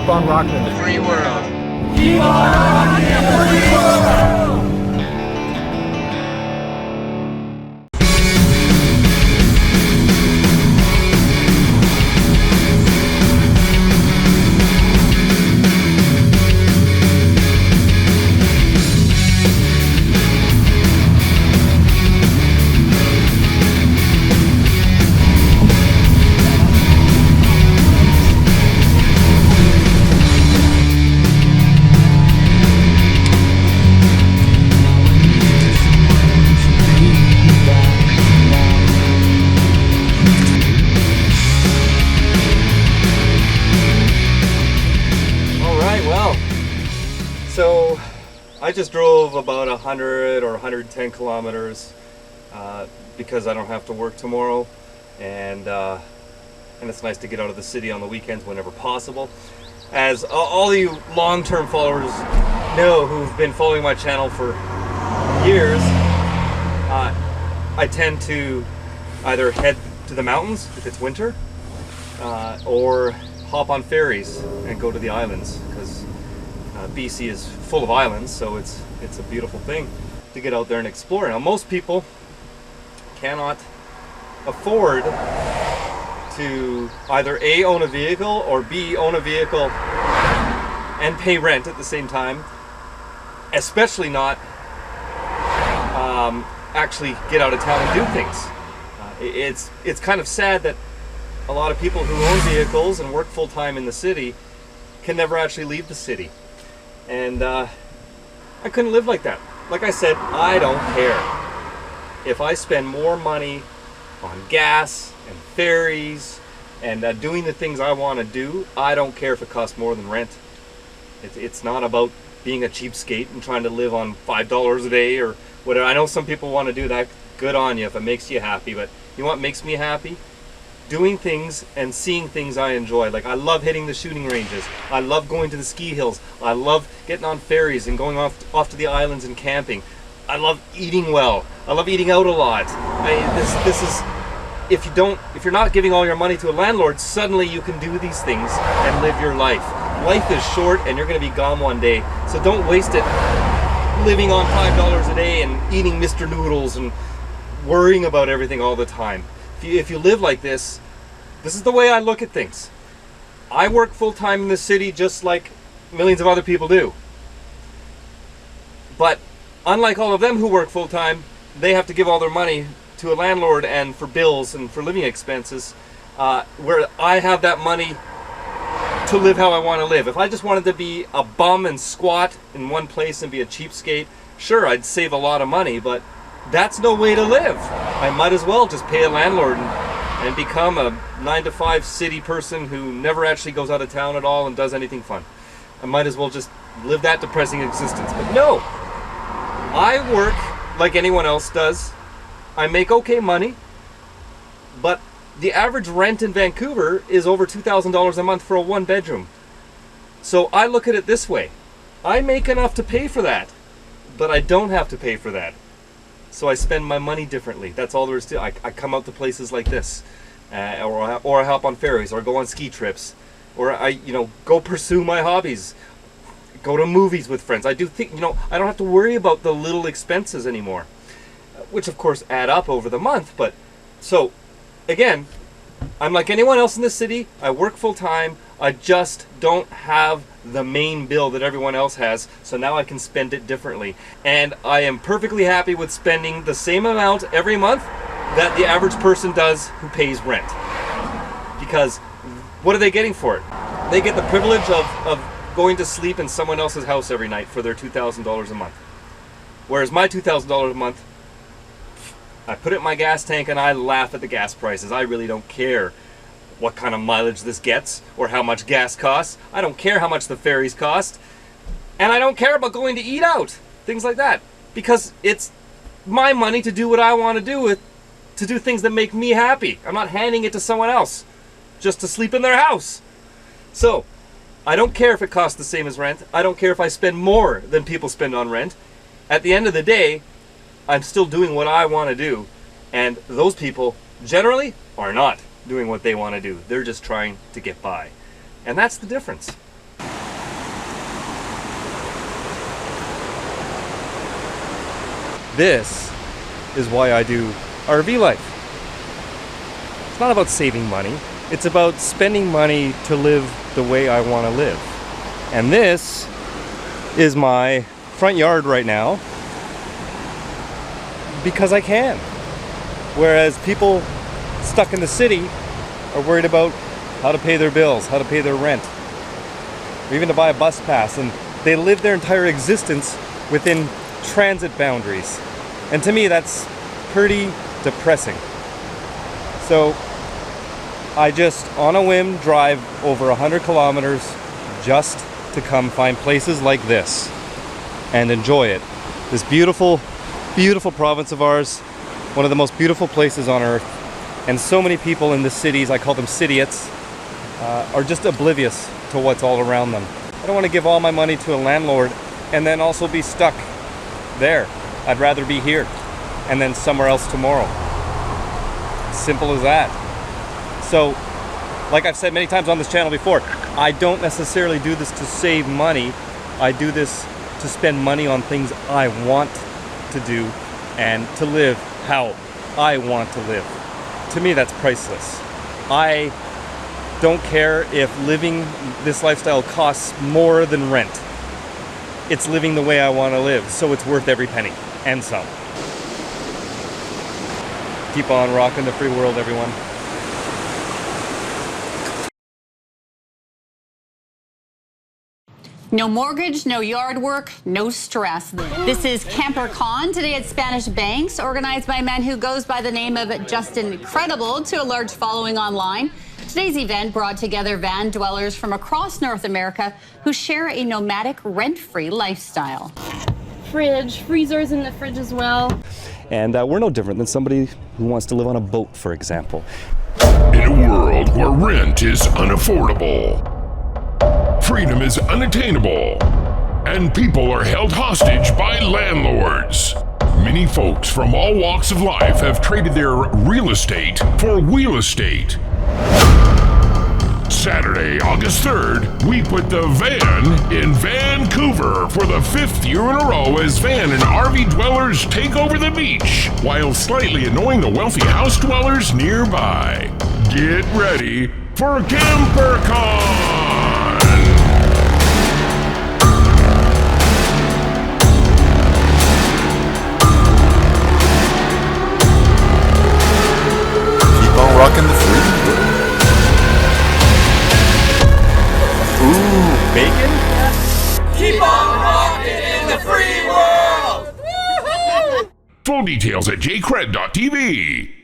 Keep on rocking in the free world. Keep on rocking in the free world. So I just drove about 100 or 110 kilometers because I don't have to work tomorrow, and it's nice to get out of the city on the weekends whenever possible. As all you long-term followers know who've been following my channel for years, I tend to either head to the mountains if it's winter, or hop on ferries and go to the islands, because BC is full of islands, so it's a beautiful thing to get out there and explore. Now, most people cannot afford to either A, own a vehicle, or B, own a vehicle and pay rent at the same time, especially not actually get out of town and do things. It's kind of sad that a lot of people who own vehicles and work full-time in the city can never actually leave the city. And I couldn't live like that. Like I said, I don't care. If I spend more money on gas and ferries and doing the things I want to do, I don't care if it costs more than rent. It's not about being a cheapskate and trying to live on $5 a day or whatever. I know some people want to do that. Good on you if it makes you happy. But you know what makes me happy? Doing things and seeing things I enjoy. Like, I love hitting the shooting ranges. I love going to the ski hills. I love getting on ferries and going off to the islands and camping. I love eating well. I love eating out a lot. This is, if you're not giving all your money to a landlord, suddenly you can do these things and live your life. Life is short and you're going to be gone one day. So don't waste it living on $5 a day and eating Mr. Noodles and worrying about everything all the time. If you live like this is the way I look at things. I work full-time in the city just like millions of other people do. But unlike all of them who work full-time, they have to give all their money to a landlord and for bills and for living expenses, where I have that money to live how I want to live. If I just wanted to be a bum and squat in one place and be a cheapskate, sure, I'd save a lot of money, but that's no way to live. I might as well just pay a landlord and become a 9-to-5 city person who never actually goes out of town at all and does anything fun. I might as well just live that depressing existence. But no, I work like anyone else does. I make okay money, but the average rent in Vancouver is over $2,000 a month for a one-bedroom. So I look at it this way. I make enough to pay for that, but I don't have to pay for that. So I spend my money differently. That's all there is to it. I come out to places like this, or I hop on ferries, or go on ski trips, or I go pursue my hobbies, go to movies with friends. I do think I don't have to worry about the little expenses anymore, which of course add up over the month. But so again, I'm like anyone else in the city. I work full time. I just don't have the main bill that everyone else has, so now I can spend it differently. And I am perfectly happy with spending the same amount every month that the average person does who pays rent. Because what are they getting for it? They get the privilege of going to sleep in someone else's house every night for their $2,000 a month. Whereas my $2,000 a month, I put it in my gas tank and I laugh at the gas prices. I really don't care what kind of mileage this gets or how much gas costs. I don't care how much the ferries cost. And I don't care about going to eat out, things like that, because it's my money to do what I want to do to do things that make me happy. I'm not handing it to someone else just to sleep in their house. So I don't care if it costs the same as rent. I don't care if I spend more than people spend on rent. At the end of the day, I'm still doing what I want to do, and those people generally are not doing what they want to do. They're just trying to get by. And that's the difference. This is why I do RV life. It's not about saving money. It's about spending money to live the way I want to live. And this is my front yard right now because I can. Whereas people stuck in the city are worried about how to pay their bills, how to pay their rent, or even to buy a bus pass, and they live their entire existence within transit boundaries. And to me, that's pretty depressing. So I just, on a whim, drive over 100 kilometers just to come find places like this and enjoy it. This beautiful, beautiful province of ours, one of the most beautiful places on earth. And so many people in the cities, I call them cityots, are just oblivious to what's all around them. I don't want to give all my money to a landlord and then also be stuck there. I'd rather be here and then somewhere else tomorrow. Simple as that. So, like I've said many times on this channel before, I don't necessarily do this to save money. I do this to spend money on things I want to do and to live how I want to live. To me, that's priceless. I don't care if living this lifestyle costs more than rent. It's living the way I want to live, so it's worth every penny and some. Keep on rocking the free world, everyone. No mortgage, no yard work, no stress. This is Camper Con, today at Spanish Banks, organized by a man who goes by the name of Justin Incredible, to a large following online. Today's event brought together van dwellers from across North America who share a nomadic, rent-free lifestyle. Fridge, freezers in the fridge as well. And we're no different than somebody who wants to live on a boat, for example. In a world where rent is unaffordable, freedom is unattainable, and people are held hostage by landlords, many folks from all walks of life have traded their real estate for wheel estate. Saturday, August 3rd, we put the van in Vancouver for the 5th year in a row as van and RV dwellers take over the beach, while slightly annoying the wealthy house dwellers nearby. Get ready for CamperCon! Keep on rocking the free world. Ooh, bacon? Keep on rocking in the free world! Full details at jcred.tv.